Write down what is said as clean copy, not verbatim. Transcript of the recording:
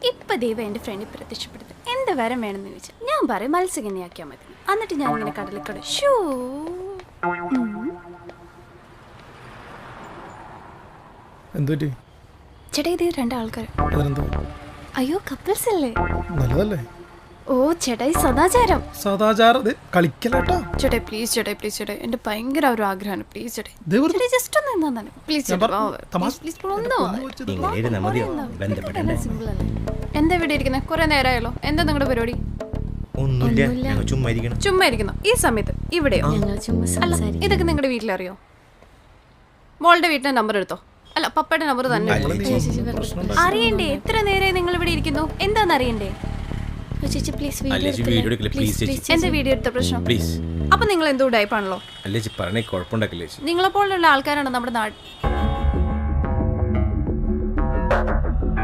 ഇപ്പൊ ദൈവം എന്റെ ഫ്രണ്ടിൽ പ്രത്യക്ഷപ്പെടുത്തും. എന്ത് വരം വേണമെന്ന് ചോദിച്ചാൽ ഞാൻ പറയും മത്സ്യകന്യാക്കിയാൽ മതി. എന്നിട്ട് ഞാൻ ഇങ്ങനെ കടലിക്കട ഷൂ. എന്തുപറ്റി ചേട്ടാ ഇത് രണ്ടാൾക്കാർ. അതിനെന്താ? അയ്യോ കപ്പിൾസ് അല്ലേ? നല്ലതല്ലേ? ഓ ചേട്ടാ ഈ സദാചാരം സദാചാരം കളിക്കലേട്ടോ. ചേട്ടാ പ്ലീസ് ചേട്ടാ പ്ലീസ് ചേട്ടാ എന്റെ ഭയങ്കര ഒരു ആഗ്രഹമാണ്. പ്ലീസ് ചേട്ടാ ജസ്റ്റ് ഒന്ന് എന്താ പ്ലീസ് ചേട്ടാ സിമ്പിൾ അല്ലേ? എന്താ ഇവിടെ ഇരിക്കുന്നത്? കുറെ നേരമായല്ലോ. എന്താ നിങ്ങളുടെ പരിപാടി? ചുമ്മാ ഇരിക്കുന്നു ഈ സമയത്ത് ഇവിടെയോ? അല്ല ഇതൊക്കെ നിങ്ങളുടെ വീട്ടിലറിയോ? മോളുടെ വീട്ടിലെ നമ്പർ എടുത്തോ. അല്ല പപ്പയുടെ നമ്പർ തന്നെ അറിയണ്ടേ? എത്ര നേരമായി നിങ്ങൾ ഇവിടെ ഇരിക്കുന്നു? എന്താന്ന് അറിയണ്ടേ? എന്റെ വീഡിയോ എടുത്ത പ്രശ്നം. അപ്പൊ നിങ്ങൾ എന്തോ ടൈപ്പാണല്ലോ. നിങ്ങളെപ്പോലുള്ള ആൾക്കാരാണ് നമ്മുടെ നാട്.